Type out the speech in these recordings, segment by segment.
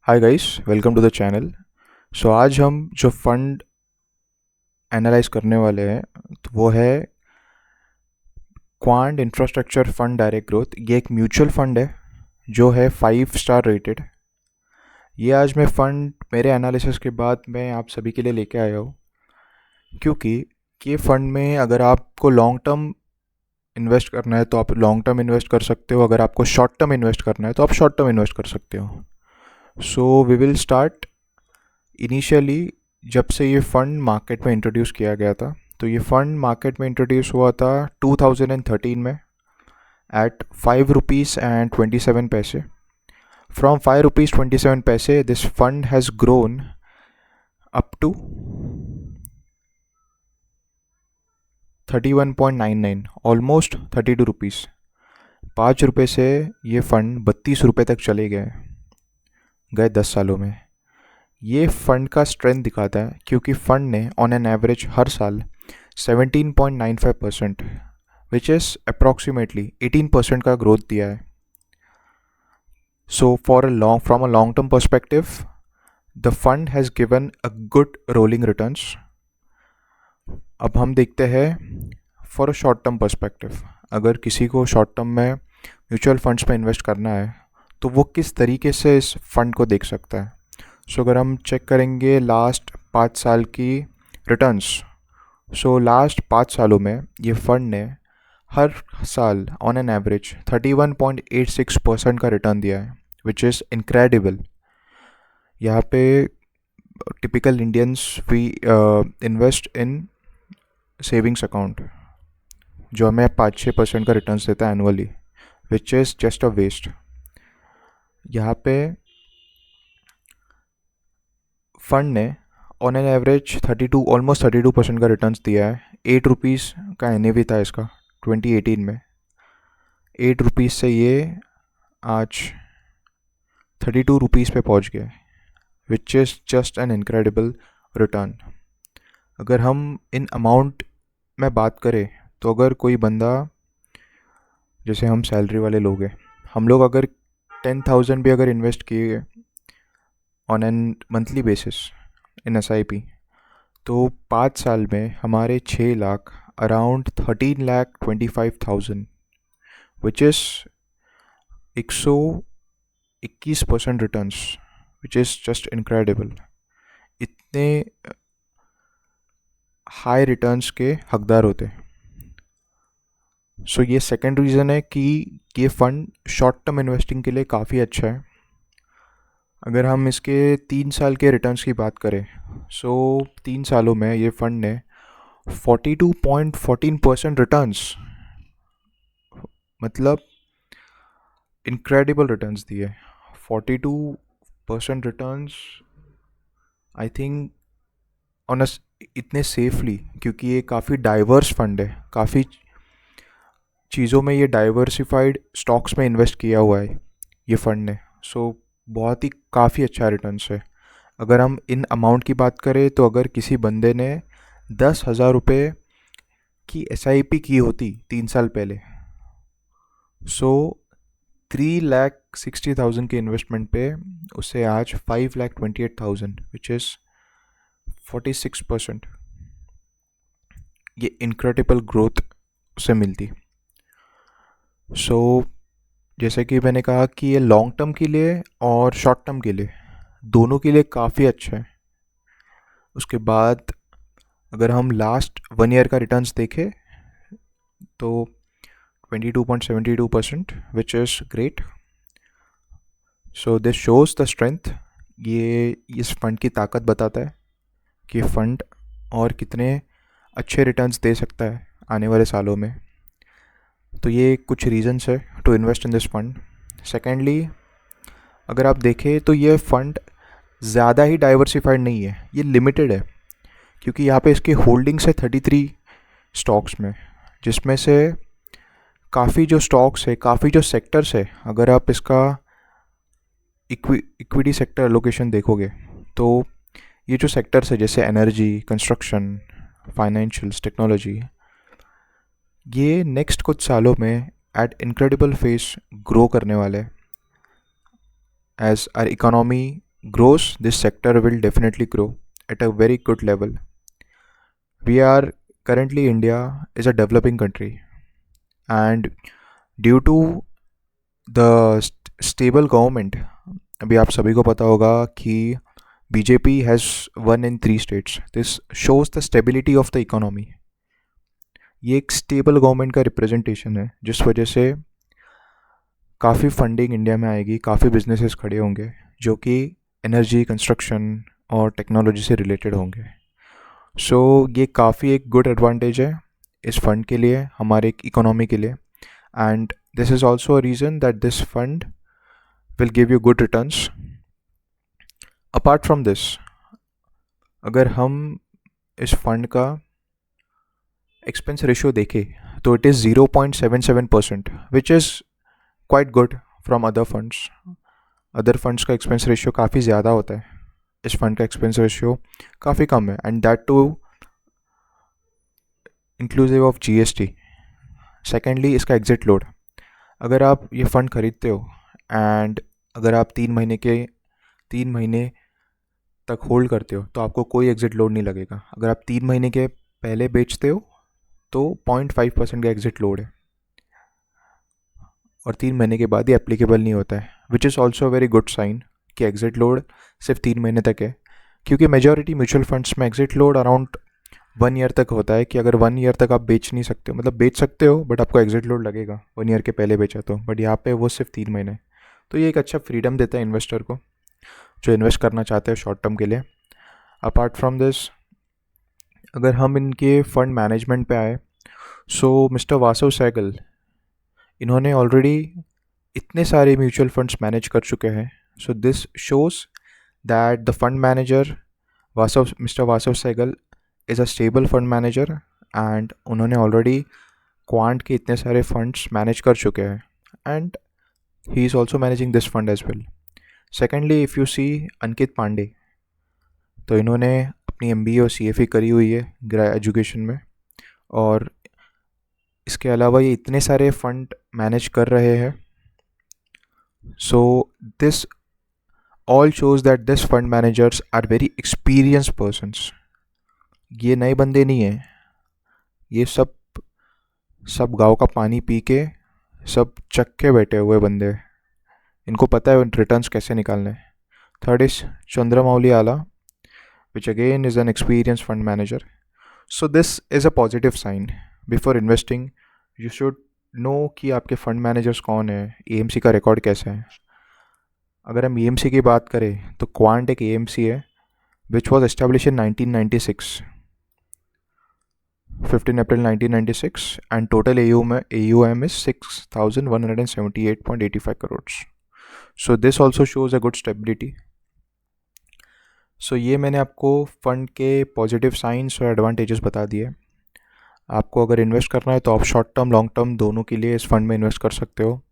Hi guys, welcome to the channel. So आज हम जो फंड एनालाइज करने वाले हैं तो वो है quant infrastructure fund direct growth. ये एक म्यूचुअल फंड है जो है 5 स्टार रेटेड। ये आज मैं फंड मेरे एनालिसिस के बाद मैं आप सभी के लिए लेके आया हूँ, क्योंकि ये फंड में अगर आपको लॉन्ग टर्म इन्वेस्ट करना है तो आप लॉन्ग टर्म इन्वेस्ट कर सकते हो, अगर आपको शॉर्ट टर्म इन्वेस्ट करना है तो आप शॉर्ट टर्म इन्वेस्ट कर सकते हो। So we will start. Initially जब से ये फ़ंड मार्केट में इंट्रोड्यूस किया गया था, तो ये फ़ंड मार्केट में इंट्रोड्यूस हुआ था 2013 में एट 5 रुपीज़ एंड 27 पैसे। फ्रॉम 5 रुपीज़ 27 पैसे this fund has grown up to 31.99, almost 32 rupees. 5 रुपये से ये फ़ंड 32 रुपये तक चले गए 10 सालों में। ये फ़ंड का स्ट्रेंथ दिखाता है, क्योंकि फ़ंड ने ऑन एन एवरेज हर साल 17.95% विच इज़ अप्रॉक्सीमेटली 18% का ग्रोथ दिया है। So from a long term perspective the fund has given a good rolling returns. अब हम देखते हैं for a short term perspective. अगर किसी को शॉर्ट टर्म में म्यूचुअल फंड्स में इन्वेस्ट करना है तो वो किस तरीके से इस फंड को देख सकता है। सो अगर हम चेक करेंगे लास्ट 5 साल की रिटर्न्स, सो लास्ट 5 सालों में ये फंड ने हर साल ऑन एन एवरेज 31.86% का रिटर्न दिया है, विच इज़ इनक्रेडिबल। यहाँ पे typical Indians we invest in savings account जो हमें 5-6% का रिटर्न देता है annually, which is just a waste. यहाँ पे फंड ने ऑन एन एवरेज 32% का रिटर्न्स दिया है। 8 रुपीज़ का एन था इसका 2018 में। 8 रुपीज़ से ये आज 32 रुपीज़ पे पहुंच गया, विच is just an incredible return. अगर हम इन अमाउंट में बात करें तो अगर कोई बंदा, जैसे हम सैलरी वाले लोग हैं, हम लोग अगर 10,000 भी अगर इन्वेस्ट किए on an monthly basis in SIP, तो 5 साल में हमारे 6 lakh, around 13,25,000, which is 121% returns, which is just incredible. इतने हाई रिटर्न्स के हकदार होते। सो ये सेकंड रीज़न है कि ये फ़ंड शॉर्ट टर्म इन्वेस्टिंग के लिए काफ़ी अच्छा है। अगर हम इसके 3 साल के रिटर्न्स की बात करें, सो 3 सालों में ये फ़ंड ने 42.14% रिटर्न्स, मतलब इनक्रेडिबल रिटर्न्स दिए। 42% रिटर्न्स आई थिंक ऑन इतने सेफली, क्योंकि ये काफ़ी डाइवर्स फंड है, काफ़ी चीज़ों में ये डाइवर्सिफाइड स्टॉक्स में इन्वेस्ट किया हुआ है ये फ़ंड ने। सो बहुत ही काफ़ी अच्छा रिटर्न्स है। अगर हम इन अमाउंट की बात करें तो अगर किसी बंदे ने 10,000 रुपये की SIP की होती 3 साल पहले, सो 3,60,000 के इन्वेस्टमेंट पे उसे आज 5,28,000, विच इज़ 46%, ये इनक्रेडिबल ग्रोथ उसे मिलती। सो जैसे कि मैंने कहा कि ये लॉन्ग टर्म के लिए और शॉर्ट टर्म के लिए दोनों के लिए काफ़ी अच्छा है। उसके बाद अगर हम लास्ट 1 ईयर का रिटर्न्स देखें तो 22.72%, which is great. So this shows the strength. ये इस फंड की ताकत बताता है कि फ़ंड और कितने अच्छे रिटर्न्स दे सकता है आने वाले सालों में। तो ये कुछ रीजंस है to invest in this fund. Secondly, अगर आप देखें तो ये फ़ंड ज़्यादा ही डाइवर्सिफाइड नहीं है, ये लिमिटेड है, क्योंकि यहाँ पे इसकी होल्डिंग्स है 33 स्टॉक्स में, जिसमें से काफ़ी जो स्टॉक्स है, काफ़ी जो सेक्टर्स है, अगर आप इसका इक्विटी सेक्टर एलोकेशन देखोगे तो ये जो सेक्टर्स है जैसे एनर्जी, कंस्ट्रक्शन, फाइनेंशियल्स, टेक्नोलॉजी, ये नेक्स्ट कुछ सालों में एट इनक्रेडिबल फेस ग्रो करने वाले as our economy grows, this sector will definitely grow at a very good level. We are currently, India is a developing country, and due to the stable government, अभी आप सभी को पता होगा कि BJP has one in 3 states. This shows the stability of the economy. ये एक stable government का रिप्रेजेंटेशन है, जिस वजह से काफ़ी फंडिंग इंडिया में आएगी, काफ़ी बिजनेसेस खड़े होंगे जो कि एनर्जी, कंस्ट्रक्शन और टेक्नोलॉजी से रिलेटेड होंगे. सो ये काफ़ी एक गुड एडवांटेज है इस फंड के लिए, हमारे इकोनॉमी के लिए. And this is also a reason that this fund will give you good returns. Apart from this, अगर हम इस फंड का एक्सपेंस रेशियो देखें तो it is 0.77%, which is quite good from other funds. Other funds का expense ratio काफ़ी ज़्यादा होता है, इस फंड का एक्सपेंस रेशियो काफ़ी कम है, and that too inclusive of GST. Secondly, इसका एग्जिट लोड. अगर आप ये फ़ंड ख़रीदते हो एंड अगर आप 3 महीने तक होल्ड करते हो तो आपको कोई एग्जिट लोड नहीं लगेगा. अगर आप 3 महीने के पहले बेचते हो तो 0.5% का एग्जिट लोड है, और 3 महीने के बाद ही एप्लीकेबल नहीं होता है, which is also very good sign कि एग्जिट लोड सिर्फ 3 महीने तक है. क्योंकि मेजॉरिटी म्यूचुअल फंड्स में एग्जिट लोड अराउंड 1 ईयर तक होता है, कि अगर 1 ईयर तक आप बेच नहीं सकते हो, मतलब बेच सकते हो बट आपको एग्जिट लोड लगेगा 1 ईयर के पहले बेचा तो. बट यहाँ पे वो सिर्फ 3 महीने. तो ये एक अच्छा फ्रीडम देता है इन्वेस्टर को जो इन्वेस्ट करना चाहते हैं शॉर्ट टर्म के लिए. अपार्ट फ्रॉम दिस, अगर हम इनके फंड मैनेजमेंट पे आए, सो मिस्टर वासव सहगल, इन्होंने ऑलरेडी इतने सारे म्यूचुअल फंड्स मैनेज कर चुके हैं. So this shows that the fund manager mister Vasav Sehgal is a stable fund manager, and उन्होंने ऑलरेडी क्वांट के इतने सारे फंड्स मैनेज कर चुके हैं, and he is also managing this fund as well. Secondly, if you see Ankit Pandey, तो इन्होंने अपनी MBA और CFA करी हुई है एजुकेशन में, और इसके अलावा ये इतने सारे फंड मैनेज कर रहे हैं. So this all shows that this fund managers are very experience persons. ये नए बंदे नहीं हैं, ये सब गाँव का पानी पी के सब चक के बैठे हुए बंदे. इनको पता है रिटर्न्स कैसे निकालने हैं. थर्ड इज चंद्रमौली आला, which again is an experienced fund manager. So this is a positive sign. Before investing, you should know कि आपके फंड मैनेजर्स कौन है, AMC का रिकॉर्ड कैसा है. अगर हम AMC की बात करें तो क्वांट एक AMC है which was established in 1996, 15 April 1996, and total AUM is 6,178.85 crores. So this also shows a good stability. सो ये मैंने आपको फ़ंड के पॉजिटिव साइंस और एडवांटेजेस बता दिए. आपको अगर इन्वेस्ट करना है तो आप शॉर्ट टर्म लॉन्ग टर्म दोनों के लिए इस फंड में इन्वेस्ट कर सकते हो.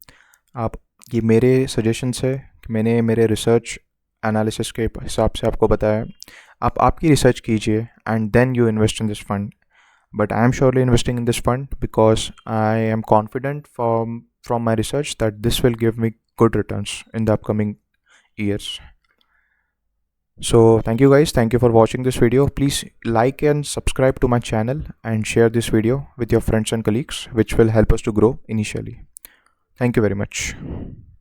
आप ये मेरे सजेशंस है कि मैंने मेरे रिसर्च एनालिसिस के हिसाब से आपको बताया. आप आपकी रिसर्च कीजिए and then you invest in this fund. But I am surely investing in this fund because I am confident from my research that this will give me good returns in the upcoming years. So thank you guys, thank you for watching this video. Please like and subscribe to my channel and share this video with your friends and colleagues, which will help us to grow initially. Thank you very much.